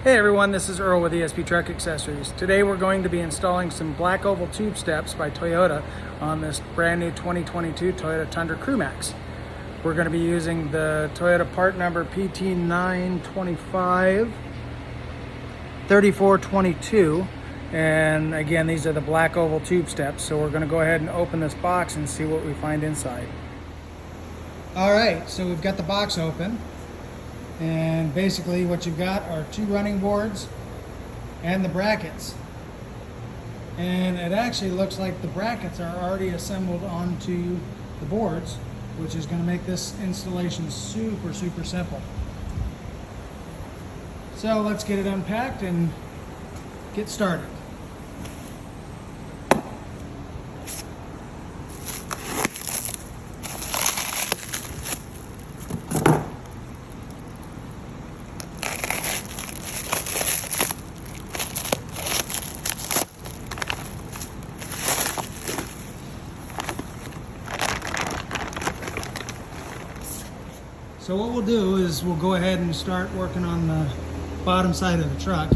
Hey everyone, this is Earl with ESP Truck Accessories. Today we're going to be installing some black oval tube steps by Toyota on this brand new 2022 Toyota Tundra CrewMax. We're going to be using the Toyota part number PT925 3422, and again these are the black oval tube steps. So we're going to go ahead and open this box and see what we find inside. Alright, so we've got the box open. And basically what you've got are two running boards and the brackets. And it actually looks like the brackets are already assembled onto the boards, which is going to make this installation super simple. So let's get it unpacked and get started. So what we'll do is we'll go ahead and start working on the bottom side of the truck.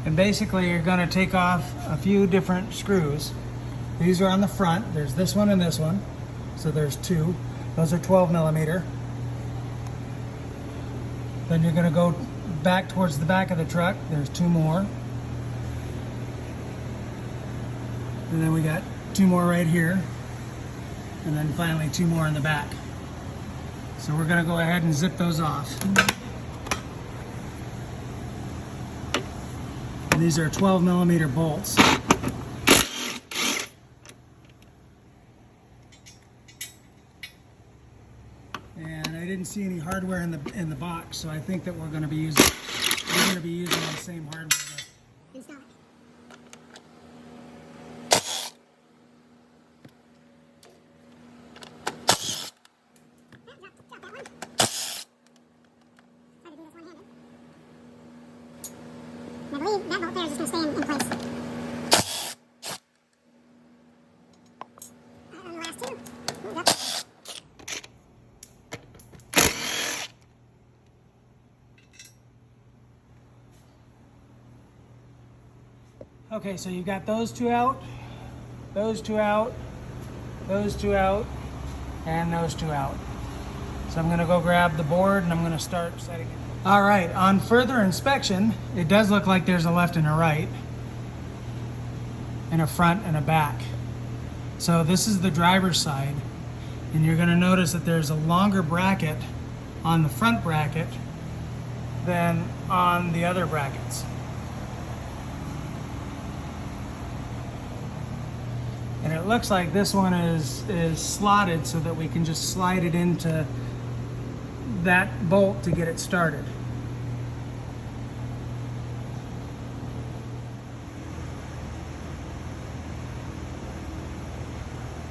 And basically you're going to take off a few different screws. These are on the front. There's this one and this one. So there's two. Those are 12 millimeter. Then you're going to go back towards the back of the truck. There's two more. And then we got two more right here. And then finally two more in the back. So we're going to go ahead and zip those off. And these are 12 millimeter bolts. And I didn't see any hardware in the box, so I think that we're going to be using the same hardware to install it. I believe that bolt there is just going to stay in place. On the last two. Yep. Okay, so you've got those two out, those two out, those two out, and those two out. So I'm going to go grab the board and I'm going to start setting it. All right, on further inspection, it does look like there's a left and a right, and a front and a back. So this is the driver's side, and you're going to notice that there's a longer bracket on the front bracket than on the other brackets. And it looks like this one is slotted so that we can just slide it into that bolt to get it started.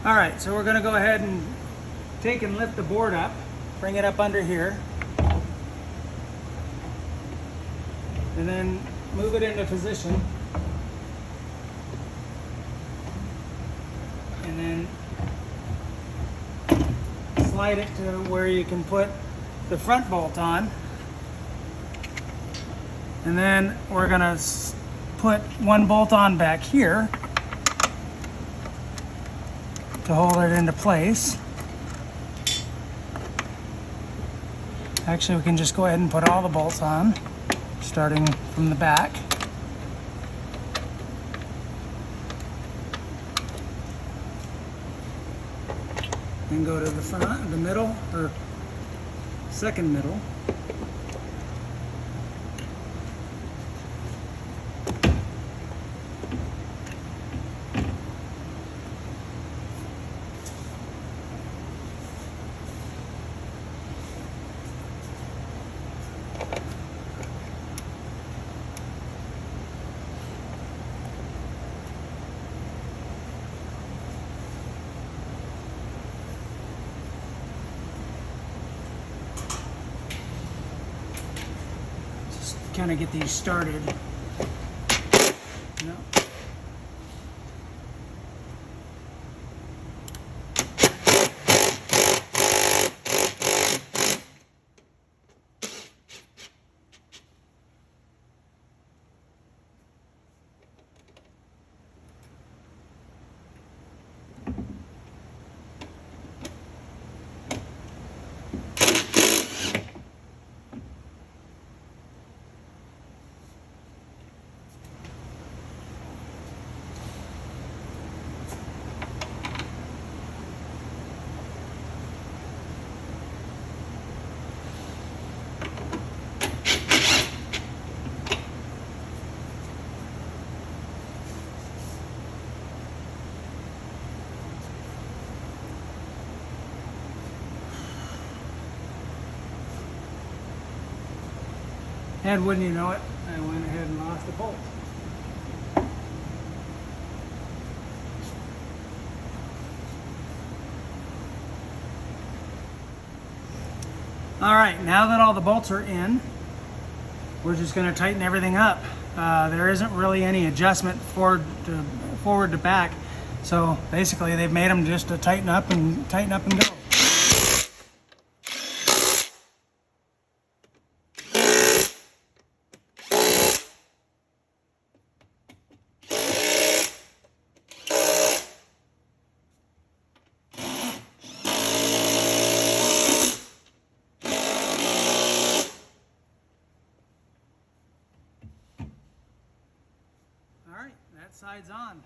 All right, so we're going to go ahead and take and lift the board up, bring it up under here, and then move it into position, and then slide it to where you can put the front bolt on, and then we're gonna put one bolt on back here to hold it into place. Actually, we can just go ahead and put all the bolts on, starting from the back. And go to the front, the middle, or second middle. kind of get these started. No. And wouldn't you know it, I went ahead and lost the bolt. All right, now that all the bolts are in, we're just going to tighten everything up. There isn't really any adjustment forward to back, so basically they've made them just to tighten up and go. Alright, that side's on.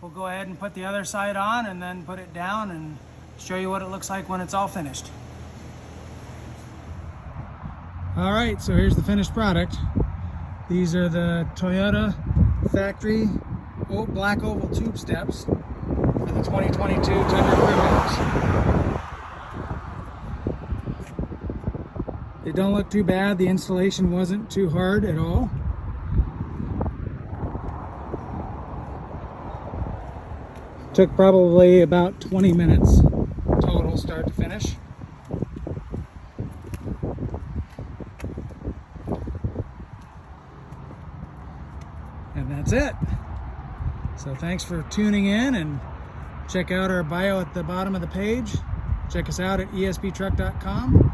We'll go ahead and put the other side on and then put it down and show you what it looks like when it's all finished. Alright, so here's the finished product. These are the Toyota factory black oval tube steps for the 2022 Tundra CrewMax. They don't look too bad. The installation wasn't too hard at all. Took probably about 20 minutes total, start to finish. And that's it. So thanks for tuning in, and check out our bio at the bottom of the page. Check us out at esptruck.com.